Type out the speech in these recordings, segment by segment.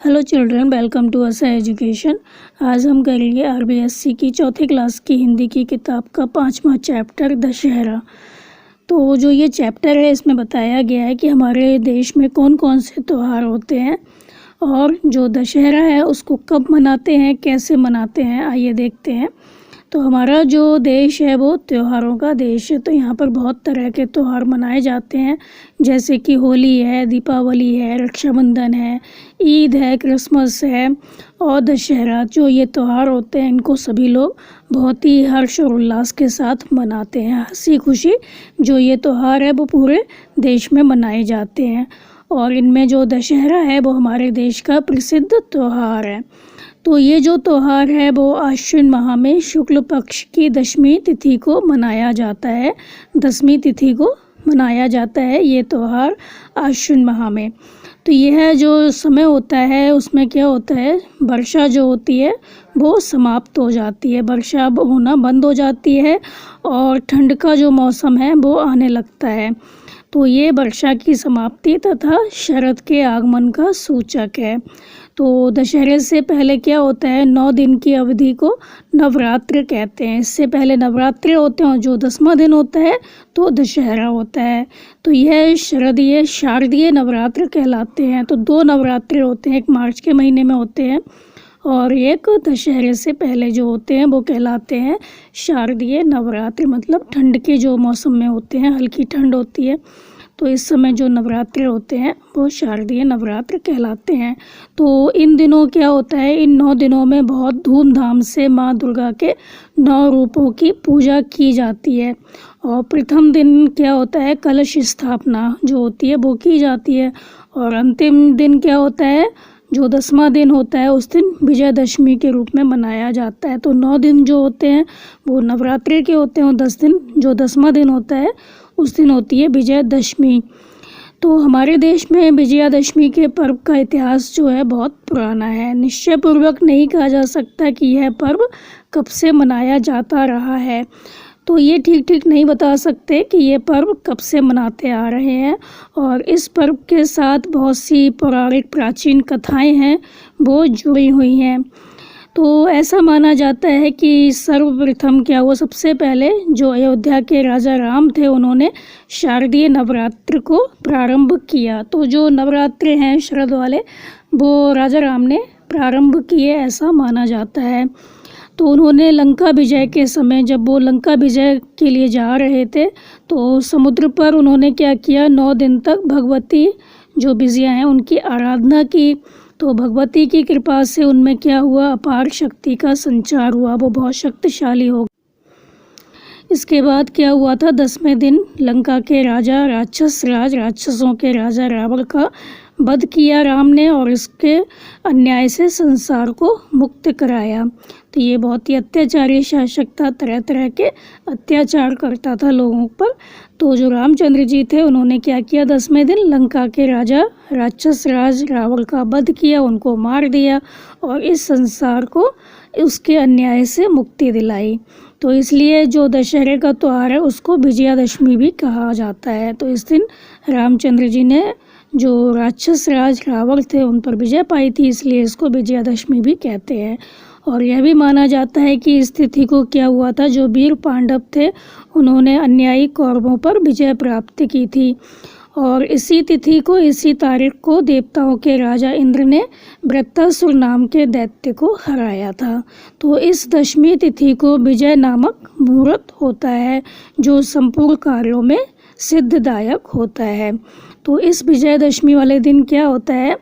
Hello children, welcome to असा education. आज हम करेंगे आरबीएससी की चौथी क्लास की हिंदी की किताब का 5वां चैप्टर दशहरा। तो जो ये चैप्टर है इसमें बताया गया है कि हमारे देश में कौन कौन से त्यौहार होते हैं और जो दशहरा है उसको कब मनाते हैं, कैसे मनाते हैं, आइए देखते हैं। तो हमारा जो देश है वो त्योहारों का देश है। तो यहाँ पर बहुत तरह के त्यौहार मनाए जाते हैं, जैसे कि होली है, दीपावली है, रक्षाबंधन है, ईद है, क्रिसमस है और दशहरा। जो ये त्यौहार होते हैं इनको सभी लोग बहुत ही हर्ष और उल्लास के साथ मनाते हैं। हंसी खुशी जो ये त्यौहार है वो पूरे देश में मनाए जाते हैं और इनमें जो दशहरा है वो हमारे देश का प्रसिद्ध त्यौहार है। तो ये जो त्यौहार है वो आश्विन माह में शुक्ल पक्ष की दशमी तिथि को मनाया जाता है। दसवीं तिथि को मनाया जाता है ये त्यौहार आश्विन माह में। तो यह जो समय होता है उसमें क्या होता है, वर्षा जो होती है वो समाप्त हो जाती है, वर्षा होना बंद हो जाती है और ठंड का जो मौसम है वो आने लगता है। तो ये वर्षा की समाप्ति तथा शरद के आगमन का सूचक है। तो दशहरे से पहले क्या होता है, 9 दिन की अवधि को नवरात्र कहते हैं। इससे पहले नवरात्रे होते हैं और जो 10वां दिन होता है तो दशहरा होता है। तो यह शारदीय नवरात्र कहलाते हैं। तो 2 नवरात्रे होते हैं, एक मार्च के महीने में होते हैं और एक दशहरे से पहले जो होते हैं वो कहलाते हैं शारदीय नवरात्र। मतलब ठंड के जो मौसम में होते हैं, हल्की ठंड होती है तो इस समय जो नवरात्रे होते हैं वो शारदीय नवरात्र कहलाते हैं। तो इन दिनों क्या होता है, इन 9 दिनों में बहुत धूमधाम से माँ दुर्गा के 9 रूपों की पूजा की जाती है। और प्रथम दिन क्या होता है, कलश स्थापना जो होती है वो की जाती है और अंतिम दिन क्या होता है, जो 10वां दिन होता है उस दिन विजयदशमी के रूप में मनाया जाता है। तो 9 दिन जो होते हैं वो नवरात्रि के होते हैं और 10 दिन जो 10वां दिन होता है उस दिन होती है विजयदशमी। तो हमारे देश में विजयादशमी के पर्व का इतिहास जो है बहुत पुराना है। निश्चय पूर्वक नहीं कहा जा सकता कि यह पर्व कब से मनाया जाता रहा है। तो ये ठीक नहीं बता सकते कि ये पर्व कब से मनाते आ रहे हैं और इस पर्व के साथ बहुत सी पौराणिक प्राचीन कथाएं हैं वो जुड़ी हुई हैं। तो ऐसा माना जाता है कि सर्वप्रथम क्या हुआ, सबसे पहले जो अयोध्या के राजा राम थे उन्होंने शारदीय नवरात्र को प्रारंभ किया। तो जो नवरात्रे हैं शरद वाले वो राजा राम ने प्रारंभ किए, ऐसा माना जाता है। तो उन्होंने लंका विजय के समय, जब वो लंका विजय के लिए जा रहे थे तो समुद्र पर उन्होंने क्या किया, 9 दिन तक भगवती जो विजया हैं उनकी आराधना की। तो भगवती की कृपा से उनमें क्या हुआ, अपार शक्ति का संचार हुआ, वो बहुत शक्तिशाली हो गए। इसके बाद क्या हुआ था, 10वें दिन लंका के राजा राक्षसों के राजा रावण का वध किया राम ने और इसके अन्याय से संसार को मुक्त कराया। तो ये बहुत ही अत्याचारी शासक था, तरह तरह के अत्याचार करता था लोगों पर। तो जो रामचंद्र जी थे उन्होंने क्या किया, 10वें दिन लंका के राजा राज रावण का वध किया, उनको मार दिया और इस संसार को उसके अन्याय से मुक्ति दिलाई। तो इसलिए जो दशहरे का त्यौहार है उसको विजयादशमी भी कहा जाता है। तो इस दिन रामचंद्र जी ने जो राज रावण थे उन पर विजय पाई थी, इसलिए इसको विजयादशमी भी कहते हैं। और यह भी माना जाता है कि इस तिथि को क्या हुआ था, जो वीर पांडव थे उन्होंने अन्यायी कौरवों पर विजय प्राप्त की थी और इसी तिथि को, इसी तारीख को देवताओं के राजा इंद्र ने वृत्तासुर नाम के दैत्य को हराया था। तो इस दशमी तिथि को विजय नामक मुहूर्त होता है जो संपूर्ण कार्यों में सिद्धदायक होता है। तो इस विजयदशमी वाले दिन क्या होता है,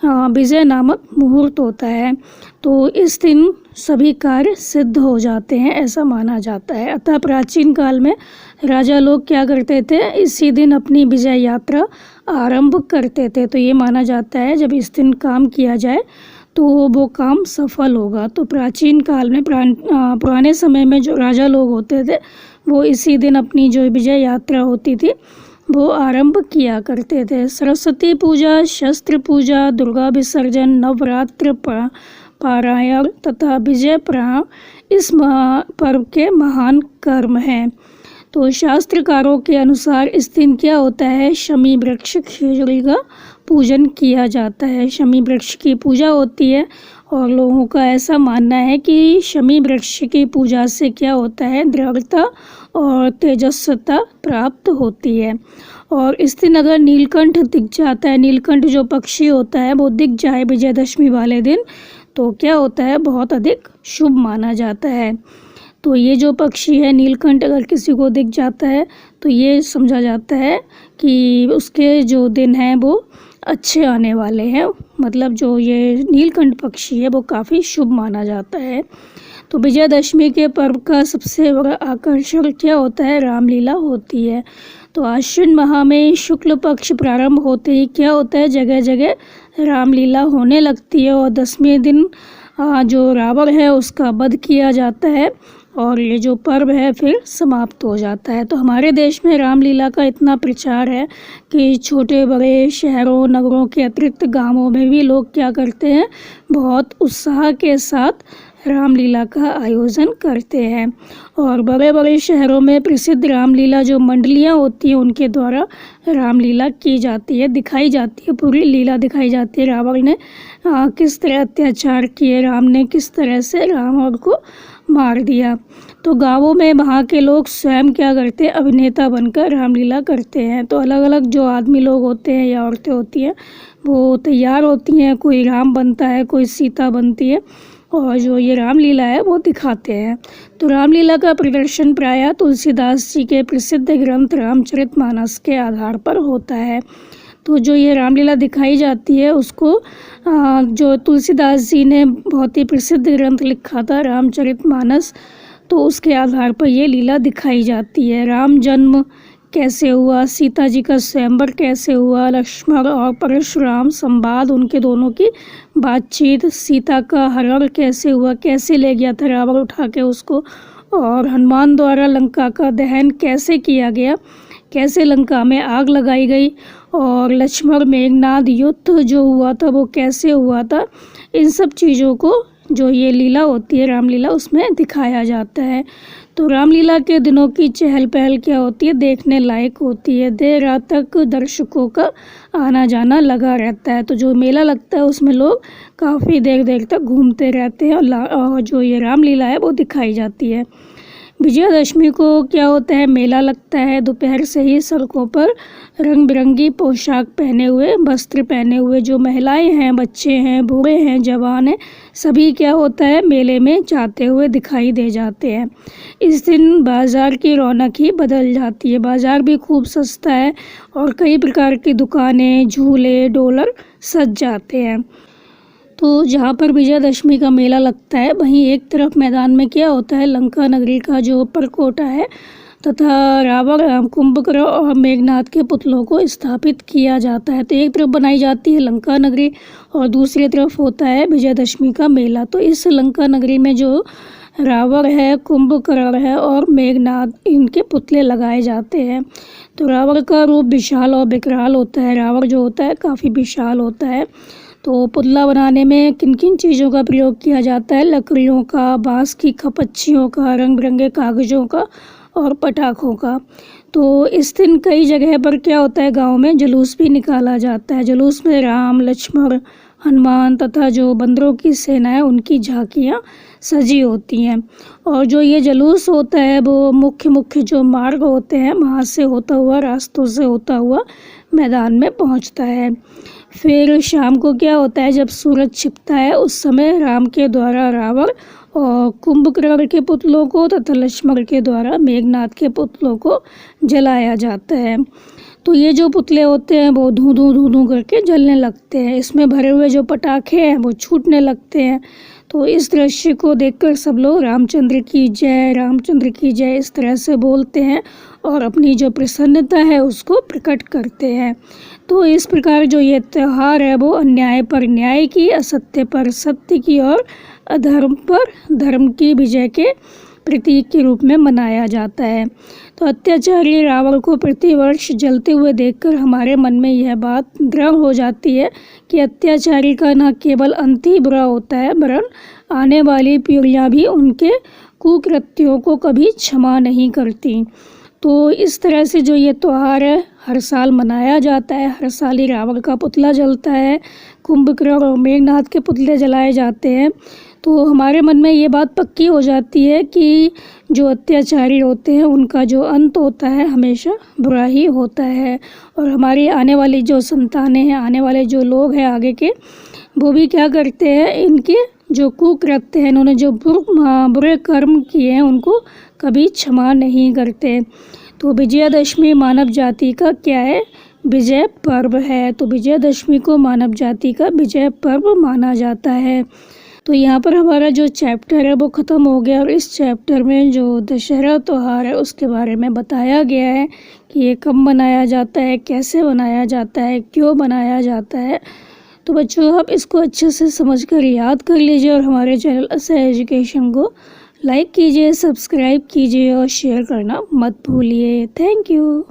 विजय नामक मुहूर्त होता है। तो इस दिन सभी कार्य सिद्ध हो जाते हैं, ऐसा माना जाता है। अतः प्राचीन काल में राजा लोग क्या करते थे, इसी दिन अपनी विजय यात्रा आरंभ करते थे। तो ये माना जाता है जब इस दिन काम किया जाए तो वो काम सफल होगा। तो प्राचीन काल में पुराने समय में जो राजा लोग होते थे वो इसी दिन अपनी जो विजय यात्रा होती थी वो आरंभ किया करते थे। सरस्वती पूजा, शस्त्र पूजा, दुर्गा विसर्जन, नवरात्र पारायण तथा विजय प्राण इस पर्व के महान कर्म हैं। तो शास्त्रकारों के अनुसार इस दिन क्या होता है, शमी वृक्ष खिचड़ी का पूजन किया जाता है। शमी वृक्ष की पूजा होती है और लोगों का ऐसा मानना है कि शमी वृक्ष की पूजा से क्या होता है, दृढ़ता और तेजस्विता प्राप्त होती है। और इस दिन अगर नीलकंठ दिख जाता है, नीलकंठ जो पक्षी होता है वो दिख जाए विजयदशमी वाले दिन, तो क्या होता है, बहुत अधिक शुभ माना जाता है। तो ये जो पक्षी है नीलकंठ अगर किसी को दिख जाता है तो ये समझा जाता है कि उसके जो दिन हैं वो अच्छे आने वाले हैं। मतलब जो ये नीलकंठ पक्षी है वो काफ़ी शुभ माना जाता है। तो विजयदशमी के पर्व का सबसे बड़ा आकर्षण क्या होता है, रामलीला होती है। तो आश्विन माह में शुक्ल पक्ष प्रारंभ होते ही क्या होता है, जगह जगह रामलीला होने लगती है और 10वें दिन जो रावण है उसका वध किया जाता है और ये जो पर्व है फिर समाप्त हो जाता है। तो हमारे देश में रामलीला का इतना प्रचार है कि छोटे बड़े शहरों नगरों के अतिरिक्त गांवों में भी लोग क्या करते हैं, बहुत उत्साह के साथ रामलीला का आयोजन करते हैं। और बड़े बड़े शहरों में प्रसिद्ध रामलीला जो मंडलियाँ होती हैं उनके द्वारा रामलीला की जाती है, दिखाई जाती है, पूरी लीला दिखाई जाती है। रावण ने किस तरह अत्याचार किए, राम ने किस तरह से रावण को मार दिया। तो गांवों में वहाँ के लोग स्वयं क्या करते हैं, अभिनेता बनकर रामलीला करते हैं। तो अलग अलग जो आदमी लोग होते हैं या औरतें होती हैं वो तैयार होती हैं, कोई राम बनता है, कोई सीता बनती है और जो ये रामलीला है वो दिखाते हैं। तो रामलीला का प्रदर्शन प्रायः तुलसीदास जी के प्रसिद्ध ग्रंथ रामचरितमानस के आधार पर होता है। तो जो ये रामलीला दिखाई जाती है उसको जो तुलसीदास जी ने बहुत ही प्रसिद्ध ग्रंथ लिखा था रामचरितमानस, तो उसके आधार पर ये लीला दिखाई जाती है। राम जन्म कैसे हुआ, सीता जी का स्वयंवर कैसे हुआ, लक्ष्मण और परशुराम संवाद, उनके दोनों की बातचीत, सीता का हरण कैसे हुआ, कैसे ले गया था रावण उठा के उसको, और हनुमान द्वारा लंका का दहन कैसे किया गया, कैसे लंका में आग लगाई गई, और लक्ष्मण मेघनाद युद्ध जो हुआ था वो कैसे हुआ था। इन सब चीज़ों को जो ये लीला होती है रामलीला उसमें दिखाया जाता है। तो रामलीला के दिनों की चहल पहल क्या होती है, देखने लायक होती है। देर रात तक दर्शकों का आना जाना लगा रहता है। तो जो मेला लगता है उसमें लोग काफ़ी देर देर तक घूमते रहते हैं और जो ये रामलीला है वो दिखाई जाती है। विजयादशमी को क्या होता है, मेला लगता है। दोपहर से ही सड़कों पर रंग बिरंगी पोशाक पहने हुए, वस्त्र पहने हुए जो महिलाएं हैं, बच्चे हैं, बूढ़े हैं, जवान हैं, सभी क्या होता है मेले में जाते हुए दिखाई दे जाते हैं। इस दिन बाज़ार की रौनक ही बदल जाती है। बाज़ार भी खूब सस्ता है और कई प्रकार की दुकानें, झूले, डोलर सज जाते हैं। तो जहाँ पर विजयादशमी का मेला लगता है वहीं एक तरफ मैदान में क्या होता है, लंका नगरी का जो परकोटा है तथा रावण, कुंभकर्ण और मेघनाद के पुतलों को स्थापित किया जाता है। तो एक तरफ बनाई जाती है लंका नगरी और दूसरी तरफ होता है विजयादशमी का मेला। तो इस लंका नगरी में जो रावण है, कुंभकर्ण है और मेघनाद, इनके पुतले लगाए जाते हैं। तो रावण का रूप विशाल और विकराल होता है। रावण जो होता है काफ़ी विशाल होता है। तो पुतला बनाने में किन किन चीज़ों का प्रयोग किया जाता है, लकड़ियों का, बाँस की खपच्चियों का, रंग बिरंगे कागज़ों का और पटाखों का। तो इस दिन कई जगह पर क्या होता है, गांव में जुलूस भी निकाला जाता है। जुलूस में राम, लक्ष्मण, हनुमान तथा जो बंदरों की सेना है उनकी झांकियाँ सजी होती हैं। और जो ये जुलूस होता है वो मुख्य जो मार्ग होते हैं वहाँ से होता हुआ, रास्तों से होता हुआ मैदान में पहुँचता है। फिर शाम को क्या होता है, जब सूरज छिपता है उस समय राम के द्वारा रावण और कुंभकर्ण के पुतलों को तथा लक्ष्मण के द्वारा मेघनाद के पुतलों को जलाया जाता है। तो ये जो पुतले होते हैं वो धूं धूं करके जलने लगते हैं। इसमें भरे हुए जो पटाखे हैं वो छूटने लगते हैं। तो इस दृश्य को देखकर सब लोग रामचंद्र की जय, रामचंद्र की जय इस तरह से बोलते हैं और अपनी जो प्रसन्नता है उसको प्रकट करते हैं। तो इस प्रकार जो ये त्यौहार है वो अन्याय पर न्याय की, असत्य पर सत्य की और अधर्म पर धर्म की विजय के प्रतीक के रूप में मनाया जाता है। तो अत्याचारी रावण को प्रतिवर्ष जलते हुए देखकर हमारे मन में यह बात दृढ़ हो जाती है कि अत्याचारी का न केवल अंत ही बुरा होता है वरन आने वाली पीढ़ियाँ भी उनके कुकृत्यों को कभी क्षमा नहीं करती। तो इस तरह से जो ये त्यौहार है हर साल मनाया जाता है। हर साल ही रावण का पुतला जलता है, कुंभकर्ण और मेघनाथ के पुतले जलाए जाते हैं। तो हमारे मन में ये बात पक्की हो जाती है कि जो अत्याचारी होते हैं उनका जो अंत होता है हमेशा बुरा ही होता है। और हमारी आने वाली जो संतानें हैं, आने वाले जो लोग हैं आगे के, वो भी क्या करते हैं, इनके जो कुकृत्य हैं, इन्होंने जो बुरे कर्म किए हैं उनको कभी क्षमा नहीं करते। तो विजयादशमी मानव जाति का क्या है, विजय पर्व है। तो विजयादशमी को मानव जाति का विजय पर्व माना जाता है। तो यहाँ पर हमारा जो चैप्टर है वो ख़त्म हो गया और इस चैप्टर में जो दशहरा त्यौहार है उसके बारे में बताया गया है कि ये कब मनाया जाता है, कैसे मनाया जाता है, क्यों मनाया जाता है। तो बच्चों आप इसको अच्छे से समझकर याद कर लीजिए और हमारे चैनल असहाय एजुकेशन को लाइक कीजिए, सब्सक्राइब कीजिए और शेयर करना मत भूलिए। Thank you.